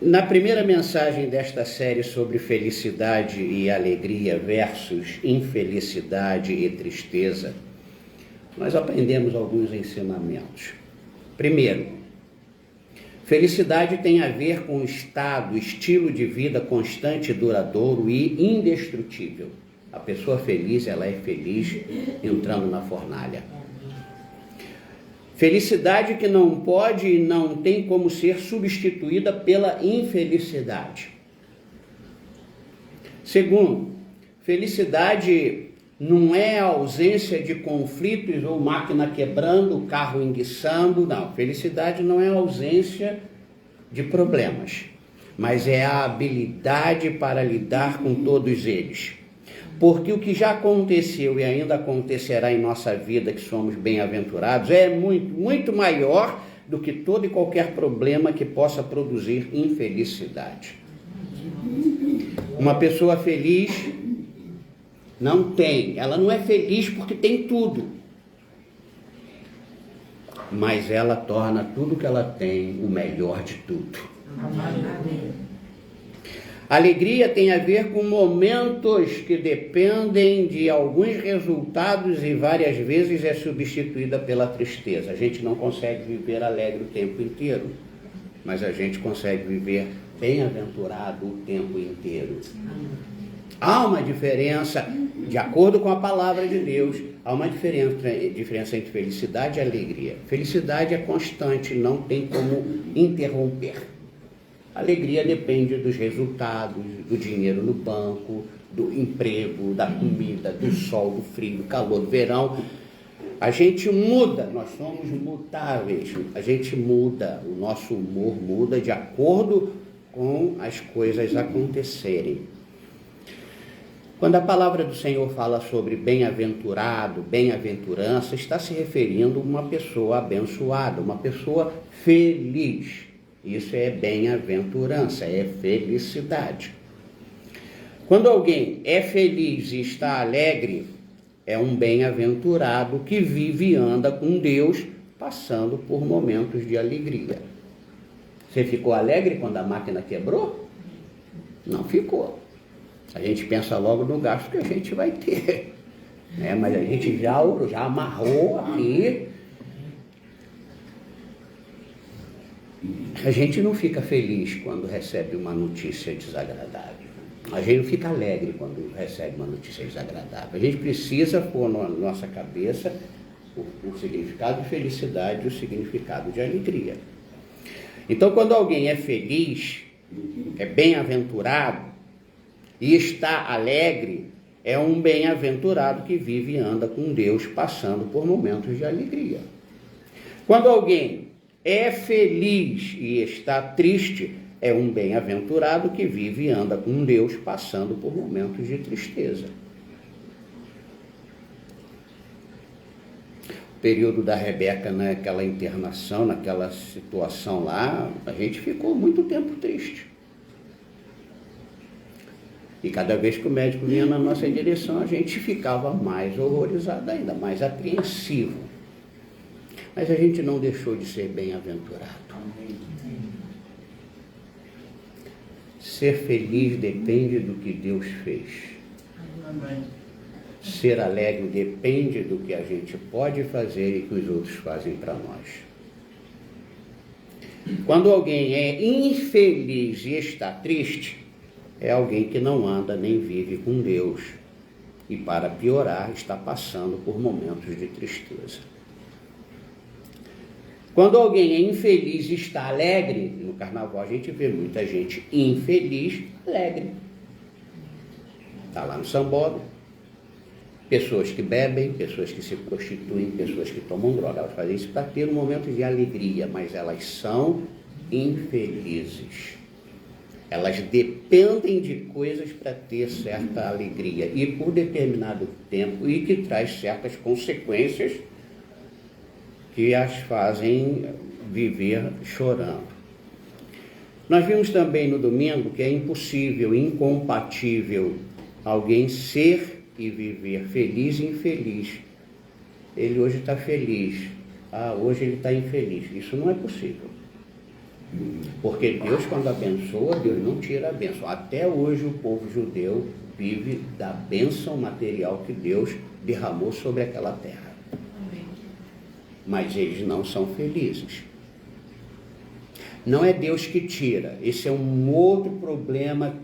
Na primeira mensagem desta série sobre felicidade e alegria versus infelicidade e tristeza, nós aprendemos alguns ensinamentos. Primeiro, felicidade tem a ver com estilo de vida constante, duradouro e indestrutível. A pessoa feliz, ela é feliz entrando na fornalha. Felicidade que não pode e não tem como ser substituída pela infelicidade. Segundo, felicidade não é a ausência de conflitos ou máquina quebrando, carro enguiçando, não. Felicidade não é a ausência de problemas, mas é a habilidade para lidar com todos eles. Porque o que já aconteceu e ainda acontecerá em nossa vida, que somos bem-aventurados, é muito maior do que todo e qualquer problema que possa produzir infelicidade. Uma pessoa feliz ela não é feliz porque tem tudo, mas ela torna tudo que ela tem o melhor de tudo. Alegria tem a ver com momentos que dependem de alguns resultados e várias vezes é substituída pela tristeza. A gente não consegue viver alegre o tempo inteiro, mas a gente consegue viver bem-aventurado o tempo inteiro. Há uma diferença, de acordo com a palavra de Deus, há uma diferença entre felicidade e alegria. Felicidade é constante, não tem como interromper. Alegria depende dos resultados, do dinheiro no banco, do emprego, da comida, do sol, do frio, do calor, do verão. A gente muda, nós somos mutáveis, a gente muda, o nosso humor muda de acordo com as coisas acontecerem. Quando a palavra do Senhor fala sobre bem-aventurado, bem-aventurança, está se referindo a uma pessoa abençoada, uma pessoa feliz. Isso é bem-aventurança, é felicidade. Quando alguém é feliz e está alegre, é um bem-aventurado que vive e anda com Deus, passando por momentos de alegria. Você ficou alegre quando a máquina quebrou? Não ficou. A gente pensa logo no gasto que a gente vai ter, né? Mas a gente já amarrou aqui. A gente não fica feliz quando recebe uma notícia desagradável. A gente não fica alegre quando recebe uma notícia desagradável. A gente precisa pôr na nossa cabeça o significado de felicidade e o significado de alegria. Então, quando alguém é feliz, é bem-aventurado e está alegre, é um bem-aventurado que vive e anda com Deus, passando por momentos de alegria. Quando alguém é feliz e está triste, é um bem-aventurado que vive e anda com Deus, passando por momentos de tristeza. O período da Rebeca, naquela internação, naquela situação lá, a gente ficou muito tempo triste. E cada vez que o médico vinha na nossa direção, a gente ficava mais horrorizado ainda, mais apreensivo. Mas a gente não deixou de ser bem-aventurado. Ser feliz depende do que Deus fez. Ser alegre depende do que a gente pode fazer e que os outros fazem para nós. Quando alguém é infeliz e está triste, é alguém que não anda nem vive com Deus. E para piorar, está passando por momentos de tristeza. Quando alguém é infeliz e está alegre, no carnaval a gente vê muita gente infeliz, alegre. Está lá no sambódromo. Pessoas que bebem, pessoas que se prostituem, pessoas que tomam droga. Elas fazem isso para ter um momento de alegria, mas elas são infelizes. Elas dependem de coisas para ter certa alegria e por determinado tempo e que traz certas consequências que as fazem viver chorando. Nós vimos também no domingo que é impossível, incompatível alguém ser e viver feliz e infeliz. Ele hoje está feliz, hoje ele está infeliz. Isso não é possível. Porque Deus, quando abençoa, Deus não tira a bênção. Até hoje o povo judeu vive da bênção material que Deus derramou sobre aquela terra. Mas eles não são felizes. Não é Deus que tira. Esse é um outro problema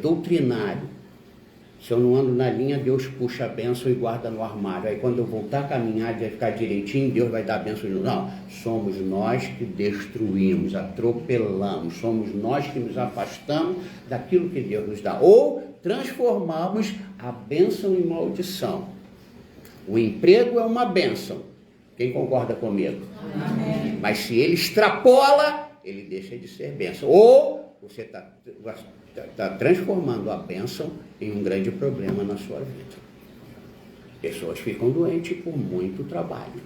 doutrinário. Se eu não ando na linha, Deus puxa a bênção e guarda no armário. Aí quando eu voltar a caminhar, vai ficar direitinho, Deus vai dar a bênção de novo. Não, somos nós que destruímos, atropelamos, somos nós que nos afastamos daquilo que Deus nos dá. Ou transformamos a bênção em maldição. O emprego é uma bênção. Quem concorda comigo? Amém. Mas se ele extrapola, ele deixa de ser bênção. Ou você está transformando a bênção em um grande problema na sua vida. Pessoas ficam doentes por muito trabalho.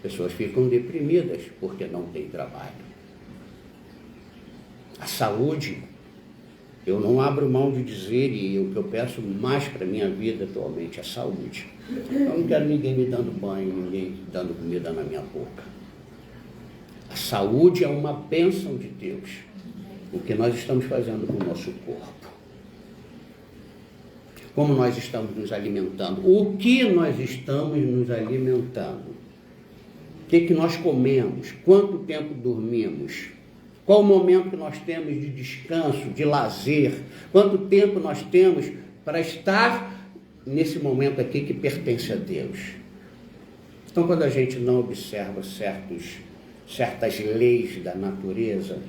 Pessoas ficam deprimidas porque não tem trabalho. A saúde, eu não abro mão de dizer, e o que eu peço mais para a minha vida atualmente é saúde. Eu não quero ninguém me dando banho, ninguém dando comida na minha boca. A saúde é uma bênção de Deus. O que nós estamos fazendo com o nosso corpo. Como nós estamos nos alimentando. O que nós estamos nos alimentando. O que nós comemos. Quanto tempo dormimos. Qual o momento que nós temos de descanso, de lazer. Quanto tempo nós temos para estar nesse momento aqui que pertence a Deus. Então, quando a gente não observa certas leis da natureza,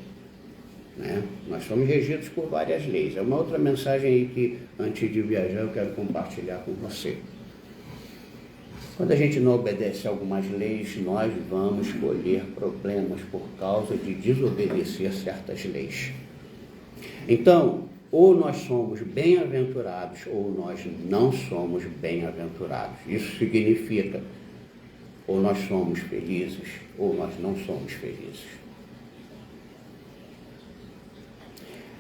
né? Nós somos regidos por várias leis. É uma outra mensagem aí que, antes de viajar, eu quero compartilhar com você. Quando a gente não obedece a algumas leis, nós vamos colher problemas por causa de desobedecer certas leis. Então, ou nós somos bem-aventurados, ou nós não somos bem-aventurados. Isso significa, ou nós somos felizes, ou nós não somos felizes.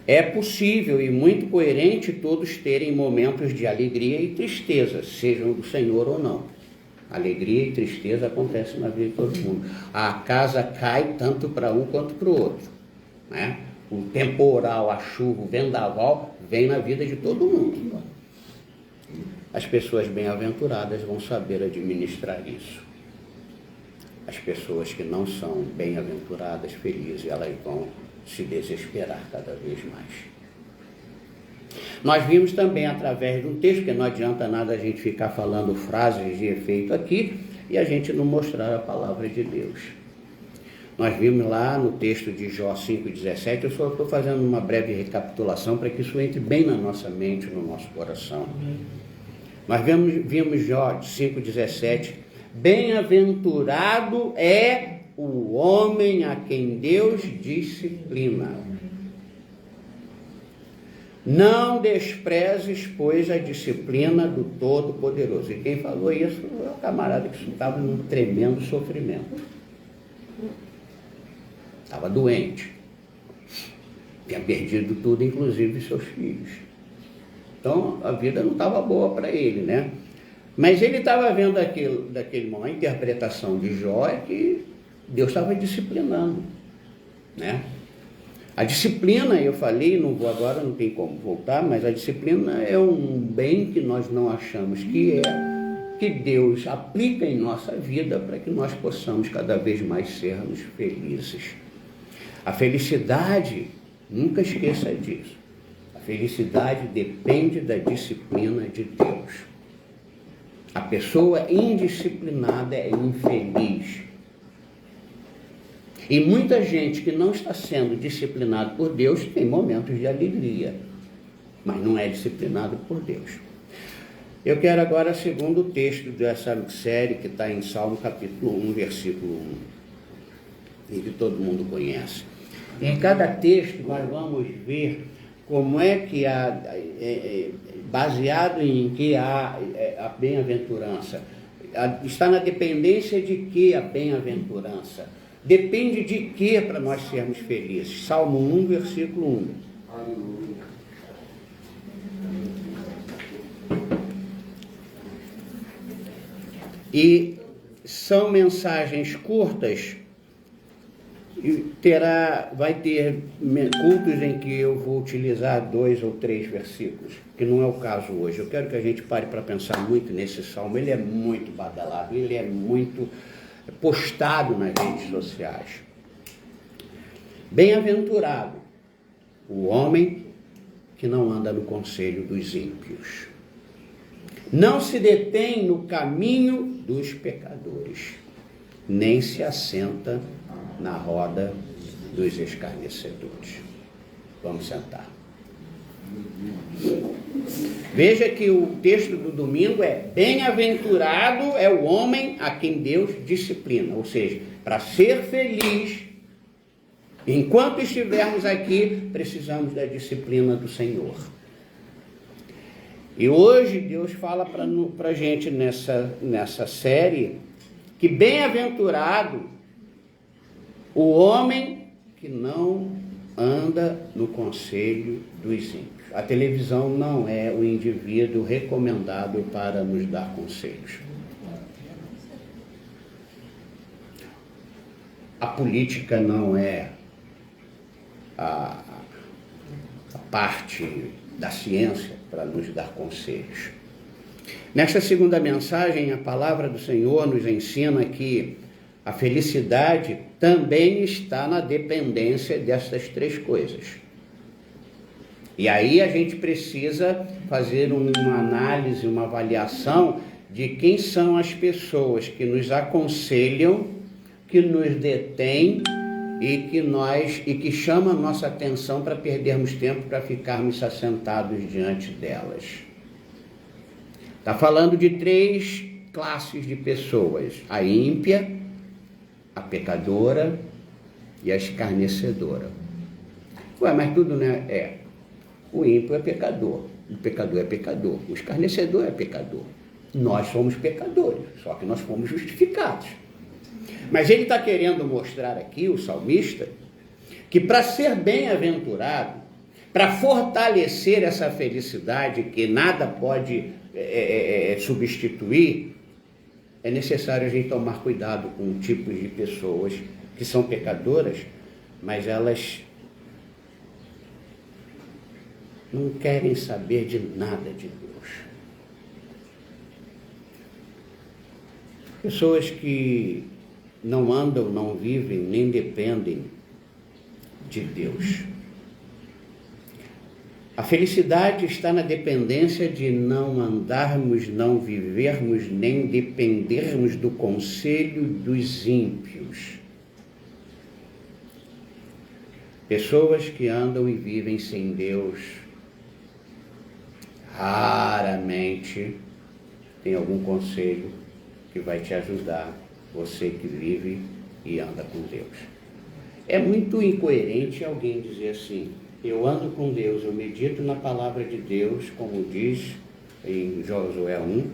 É possível e muito coerente todos terem momentos de alegria e tristeza, sejam do Senhor ou não. Alegria e tristeza acontecem na vida de todo mundo. A casa cai tanto para um quanto para o outro, né? O temporal, a chuva, o vendaval vem na vida de todo mundo. As pessoas bem-aventuradas vão saber administrar isso. As pessoas que não são bem-aventuradas, felizes, elas vão se desesperar cada vez mais. Nós vimos também através de um texto, que não adianta nada a gente ficar falando frases de efeito aqui e a gente não mostrar a palavra de Deus. Nós vimos lá no texto de Jó 5,17, eu só estou fazendo uma breve recapitulação para que isso entre bem na nossa mente, no nosso coração. Nós vimos Jó 5,17, bem-aventurado é o homem a quem Deus disciplina. Não desprezes, pois, a disciplina do Todo-Poderoso. E quem falou isso é o camarada que estava num tremendo sofrimento. Estava doente. Tinha perdido tudo, inclusive seus filhos. Então, a vida não estava boa para ele, né? Mas ele estava vendo daquele momento, a interpretação de Jó é que Deus estava disciplinando, né? A disciplina, eu falei, não vou agora, não tem como voltar, mas a disciplina é um bem que nós não achamos que Deus aplica em nossa vida para que nós possamos cada vez mais sermos felizes. A felicidade, nunca esqueça disso, a felicidade depende da disciplina de Deus. A pessoa indisciplinada é infeliz. E muita gente que não está sendo disciplinado por Deus tem momentos de alegria, mas não é disciplinado por Deus. Eu quero agora o segundo texto dessa série que está em Salmo capítulo 1, versículo 1, e que todo mundo conhece. Em cada texto nós vamos ver como é que baseado em que há a bem-aventurança. Está na dependência de que a bem-aventurança? Depende de que para nós sermos felizes? Salmo 1, versículo 1. Aleluia. E são mensagens curtas vai ter cultos em que eu vou utilizar 2 ou 3 versículos, que não é o caso hoje. Eu quero que a gente pare para pensar muito nesse salmo. Ele é muito badalado, ele é muito postado nas redes sociais. Bem-aventurado o homem que não anda no conselho dos ímpios, não se detém no caminho dos pecadores, nem se assenta na roda dos escarnecedores. Vamos sentar. Veja que o texto do domingo é: bem-aventurado é o homem a quem Deus disciplina. Ou seja, para ser feliz, enquanto estivermos aqui, precisamos da disciplina do Senhor. E hoje Deus fala para a gente nessa série que bem-aventurado o homem que não anda no conselho dos ímpios. A televisão não é o indivíduo recomendado para nos dar conselhos. A política não é a parte da ciência para nos dar conselhos. Nesta segunda mensagem, a palavra do Senhor nos ensina que a felicidade também está na dependência destas 3 coisas. E aí a gente precisa fazer uma análise, uma avaliação de quem são as pessoas que nos aconselham, que nos detêm e que chamam a nossa atenção para perdermos tempo, para ficarmos assentados diante delas. Está falando de 3 classes de pessoas: a ímpia, a pecadora e a escarnecedora. Ué, mas tudo não é. O ímpio é pecador, o pecador é pecador, o escarnecedor é pecador. Nós somos pecadores, só que nós fomos justificados. Mas ele está querendo mostrar aqui, o salmista, que para ser bem-aventurado, para fortalecer essa felicidade que nada pode substituir, é necessário a gente tomar cuidado com tipos de pessoas que são pecadoras, mas elas não querem saber de nada de Deus. Pessoas que não andam, não vivem, nem dependem de Deus. A felicidade está na dependência de não andarmos, não vivermos, nem dependermos do conselho dos ímpios. Pessoas que andam e vivem sem Deus, raramente tem algum conselho que vai te ajudar, você que vive e anda com Deus. É muito incoerente alguém dizer assim: eu ando com Deus, eu medito na palavra de Deus, como diz em Josué 1,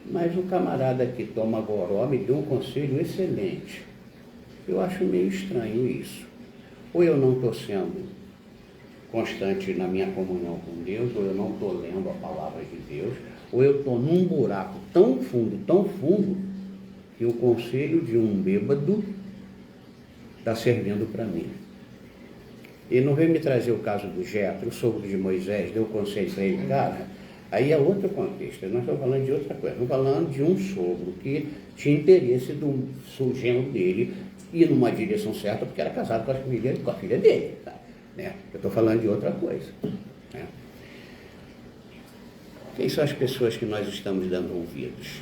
mas o camarada que toma goró me deu um conselho excelente. Eu acho meio estranho isso. Ou eu não estou sendo constante na minha comunhão com Deus, ou eu não estou lendo a palavra de Deus, ou eu estou num buraco tão fundo, que o conselho de um bêbado está servindo para mim. E não veio me trazer o caso do Jetro, o sogro de Moisés, deu conselho para ele, cara, aí é outro contexto, nós estamos falando de outra coisa, estamos falando de um sogro que tinha interesse do genro dele ir numa direção certa, porque era casado com a filha dele, tá? Né? Eu estou falando de outra coisa. Né? Quem são as pessoas que nós estamos dando ouvidos?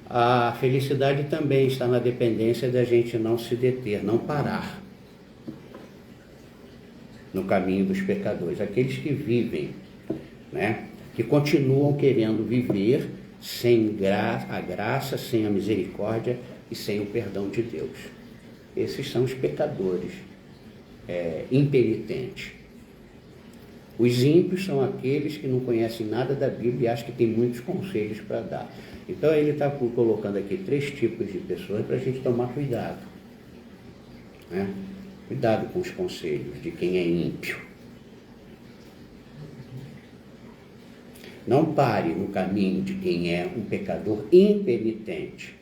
A felicidade também está na dependência da gente não se deter, não parar no caminho dos pecadores. Aqueles que vivem, né, que continuam querendo viver sem a graça, sem a misericórdia e sem o perdão de Deus. Esses são os pecadores impenitentes. Os ímpios são aqueles que não conhecem nada da Bíblia e acham que tem muitos conselhos para dar. Então ele está colocando aqui 3 tipos de pessoas para a gente tomar cuidado. Né? Cuidado com os conselhos de quem é ímpio. Não pare no caminho de quem é um pecador impenitente.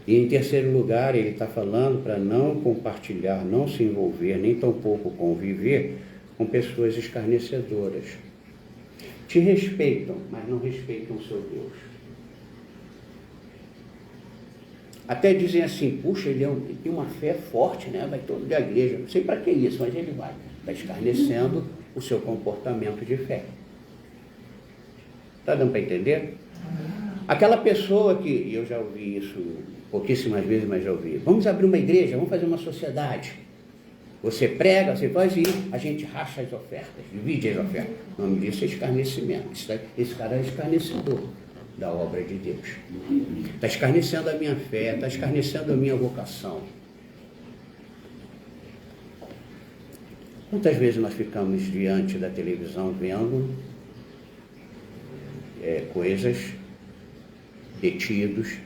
E em terceiro lugar, ele está falando para não compartilhar, não se envolver, nem tampouco conviver com pessoas escarnecedoras. Te respeitam, mas não respeitam o seu Deus. Até dizem assim, puxa, ele tem uma fé forte, né? Vai todo dia à igreja. Não sei para que isso, mas ele vai. Está escarnecendo o seu comportamento de fé. Está dando para entender? Aquela pessoa que, e eu já ouvi isso pouquíssimas vezes, mas já ouvi, vamos abrir uma igreja, vamos fazer uma sociedade. Você prega, você faz isso, a gente racha as ofertas, divide as ofertas. O nome disso é escarnecimento. Esse cara é escarnecedor da obra de Deus. Está escarnecendo a minha fé, está escarnecendo a minha vocação. Quantas vezes nós ficamos diante da televisão vendo coisas, detidos,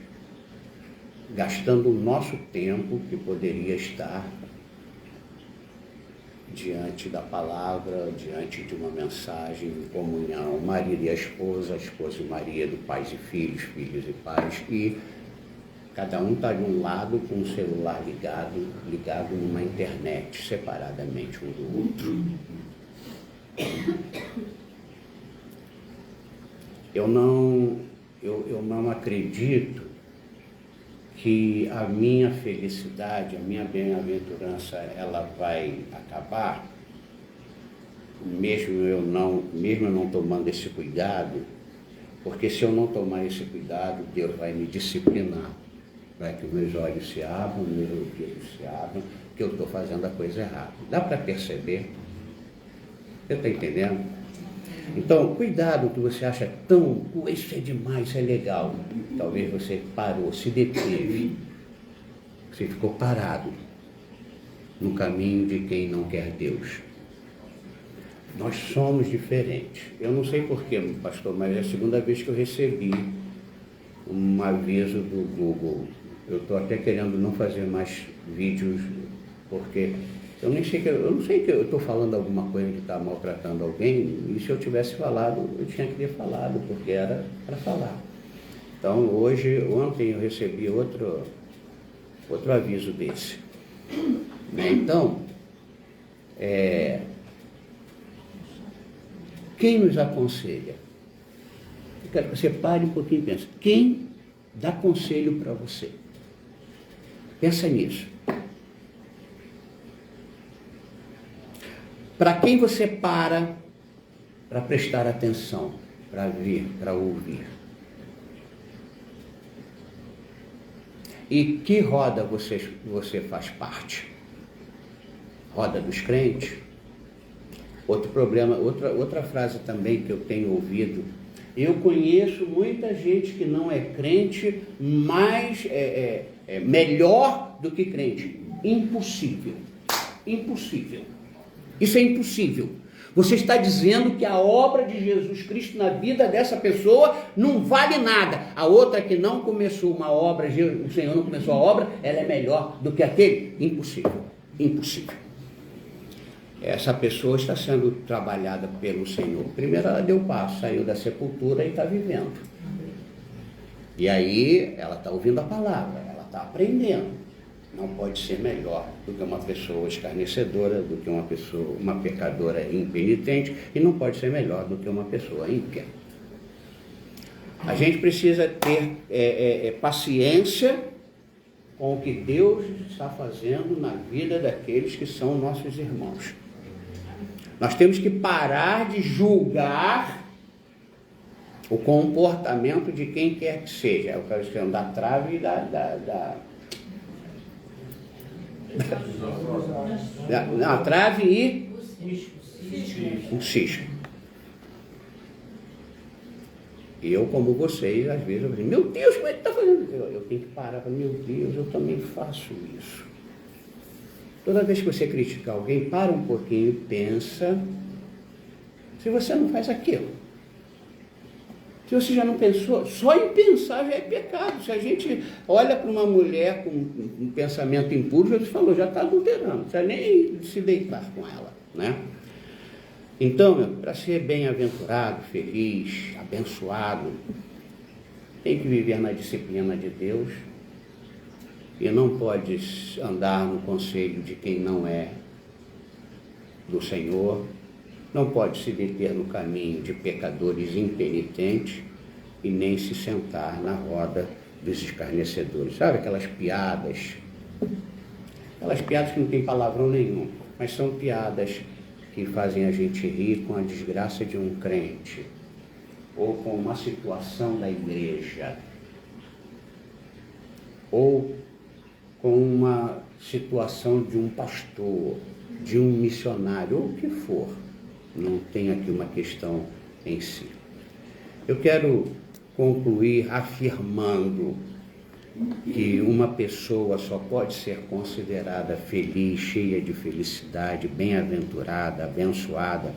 gastando o nosso tempo que poderia estar diante da palavra, diante de uma mensagem de comunhão, marido e a esposa e o marido, pais e filhos, filhos e pais, e cada um está de um lado com o celular ligado numa internet, separadamente um do outro. Eu não acredito que a minha felicidade, a minha bem-aventurança, ela vai acabar, mesmo eu não tomando esse cuidado, porque se eu não tomar esse cuidado, Deus vai me disciplinar, vai que meus olhos se abram, meus ouvidos se abram, que eu estou fazendo a coisa errada. Dá para perceber? Você está entendendo? Então, cuidado que você acha tão, isso é demais, isso é legal. Talvez você parou, se deteve, você ficou parado no caminho de quem não quer Deus. Nós somos diferentes. Eu não sei porquê, pastor, mas é a segunda vez que eu recebi um aviso do Google. Eu estou até querendo não fazer mais vídeos, porque eu não sei que eu estou falando alguma coisa que está maltratando alguém, e se eu tivesse falado, eu tinha que ter falado, porque era para falar. Então, ontem eu recebi outro aviso desse. Então, quem nos aconselha? Eu quero que você pare um pouquinho e pense. Quem dá conselho para você? Pensa nisso. Para quem você para prestar atenção, para ver, para ouvir? E que roda você faz parte? Roda dos crentes? Outro problema, outra frase também que eu tenho ouvido: eu conheço muita gente que não é crente, mas melhor do que crente. Impossível. Impossível. Isso é impossível. Você está dizendo que a obra de Jesus Cristo na vida dessa pessoa não vale nada. A outra que não começou uma obra, o Senhor não começou a obra, ela é melhor do que aquele? Impossível. Impossível. Essa pessoa está sendo trabalhada pelo Senhor. Primeiro ela deu passo, saiu da sepultura e está vivendo. E aí ela está ouvindo a palavra, ela está aprendendo. Não pode ser melhor do que uma pessoa escarnecedora, do que uma pecadora impenitente, e não pode ser melhor do que uma pessoa ímpia. A gente precisa ter paciência com o que Deus está fazendo na vida daqueles que são nossos irmãos. Nós temos que parar de julgar o comportamento de quem quer que seja. É o caso da trave e a trave e o cisco. E eu, como vocês, às vezes eu digo, meu Deus, como é que está fazendo? Eu tenho que parar, meu Deus, eu também faço isso. Toda vez que você criticar alguém, para um pouquinho e pensa se você não faz aquilo. Se você já não pensou, só em pensar já é pecado. Se a gente olha para uma mulher com um pensamento impuro, Jesus falou, já está adulterando, não precisa nem se deitar com ela, né? Então, para ser bem-aventurado, feliz, abençoado, tem que viver na disciplina de Deus, e não pode andar no conselho de quem não é do Senhor, não pode se deter no caminho de pecadores impenitentes e nem se sentar na roda dos escarnecedores. Sabe aquelas piadas que não tem palavrão nenhum, mas são piadas que fazem a gente rir com a desgraça de um crente ou com uma situação da igreja ou com uma situação de um pastor, de um missionário, ou o que for. Não tem aqui uma questão em si. Eu quero concluir afirmando que uma pessoa só pode ser considerada feliz, cheia de felicidade, bem-aventurada, abençoada,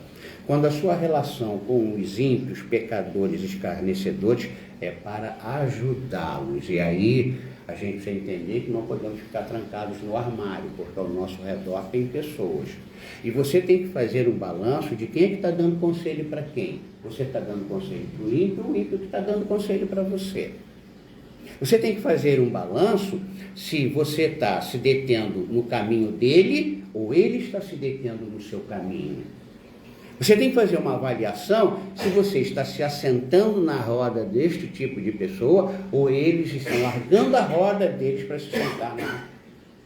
quando a sua relação com os ímpios, pecadores, escarnecedores é para ajudá-los. E aí a gente precisa entender que não podemos ficar trancados no armário, porque ao nosso redor tem pessoas. E você tem que fazer um balanço de quem é que está dando conselho para quem. Você está dando conselho para o ímpio que está dando conselho para você. Você tem que fazer um balanço se você está se detendo no caminho dele ou ele está se detendo no seu caminho. Você tem que fazer uma avaliação se você está se assentando na roda deste tipo de pessoa ou eles estão largando a roda deles para se sentar na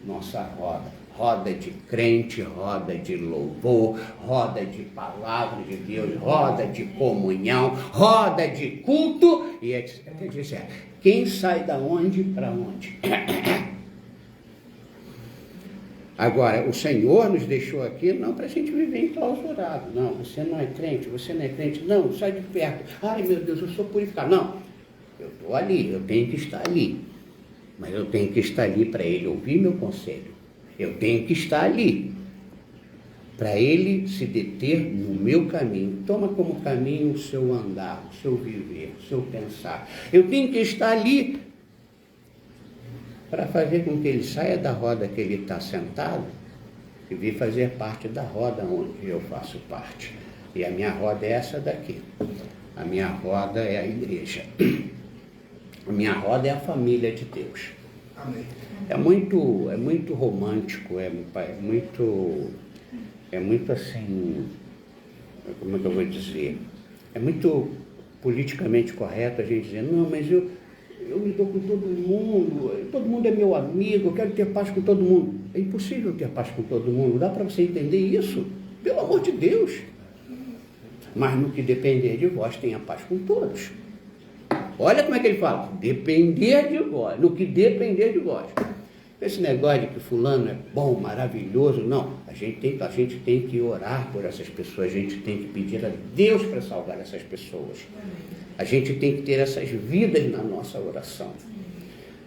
nossa roda. Roda de crente, roda de louvor, roda de palavra de Deus, roda de comunhão, roda de culto e etc. Quem sai da onde para onde? Agora, o Senhor nos deixou aqui não para a gente viver enclausurado. Não, você não é crente, você não é crente. Não, sai de perto. Ai, meu Deus, eu sou purificado. Não, eu estou ali, eu tenho que estar ali. Mas eu tenho que estar ali para ele ouvir meu conselho. Eu tenho que estar ali para ele se deter no meu caminho. Toma como caminho o seu andar, o seu viver, o seu pensar. Eu tenho que estar ali para fazer com que ele saia da roda que ele está sentado e vir fazer parte da roda onde eu faço parte. E a minha roda é essa daqui. A minha roda é a igreja. A minha roda é a família de Deus. Amém. É muito romântico, é muito assim, como é que eu vou dizer? É muito politicamente correto a gente dizer, não, mas eu me dou com todo mundo é meu amigo, eu quero ter paz com todo mundo. É impossível ter paz com todo mundo, dá para você entender isso? Pelo amor de Deus. Mas no que depender de vós, tenha paz com todos. Olha como é que ele fala, depender de vós, no que depender de vós. Esse negócio de que fulano é bom, maravilhoso, não. A gente tem que orar por essas pessoas, a gente tem que pedir a Deus para salvar essas pessoas. A gente tem que ter essas vidas na nossa oração.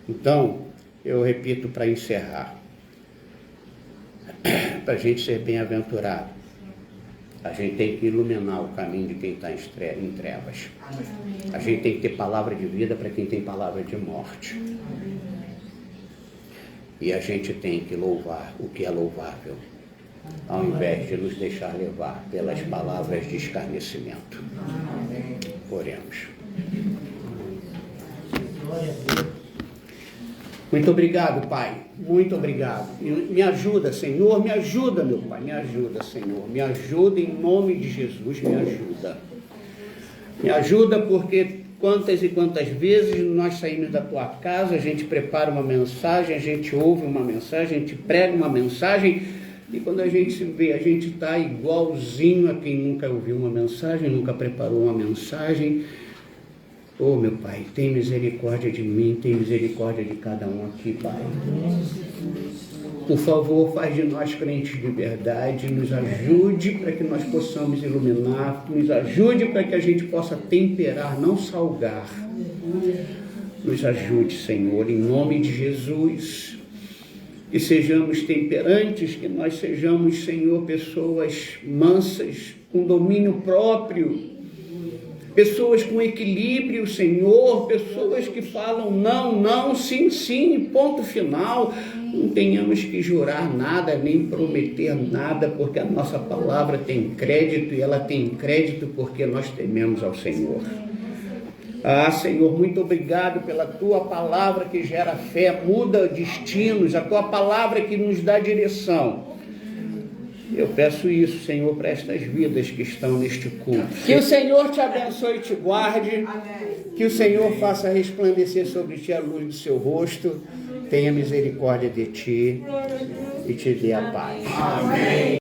Então, eu repito para encerrar, para a gente ser bem-aventurado, a gente tem que iluminar o caminho de quem está em trevas. A gente tem que ter palavra de vida para quem tem palavra de morte. E a gente tem que louvar o que é louvável, ao invés de nos deixar levar pelas palavras de escarnecimento. Oremos. Muito obrigado, Pai. Muito obrigado. Me ajuda, Senhor. Me ajuda, meu Pai. Me ajuda, Senhor. Me ajuda em nome de Jesus. Me ajuda. Me ajuda porque quantas e quantas vezes nós saímos da tua casa, a gente prepara uma mensagem, a gente ouve uma mensagem, a gente prega uma mensagem, e quando a gente se vê, a gente está igualzinho a quem nunca ouviu uma mensagem, nunca preparou uma mensagem. Oh, meu Pai, tem misericórdia de mim, tem misericórdia de cada um aqui, Pai. Por favor, faz de nós crentes de verdade, nos ajude para que nós possamos iluminar, nos ajude para que a gente possa temperar, não salgar. Nos ajude, Senhor, em nome de Jesus. Que sejamos temperantes, que nós sejamos, Senhor, pessoas mansas, com domínio próprio, pessoas com equilíbrio, Senhor, pessoas que falam não, não, sim, sim, ponto final. Não tenhamos que jurar nada, nem prometer nada, porque a nossa palavra tem crédito, e ela tem crédito porque nós tememos ao Senhor. Ah, Senhor, muito obrigado pela tua palavra que gera fé, muda destinos, a tua palavra que nos dá direção. Eu peço isso, Senhor, para estas vidas que estão neste culto. Que o Senhor te abençoe e te guarde. Que o Senhor faça resplandecer sobre ti a luz do seu rosto. Tenha misericórdia de ti e te dê a paz. Amém.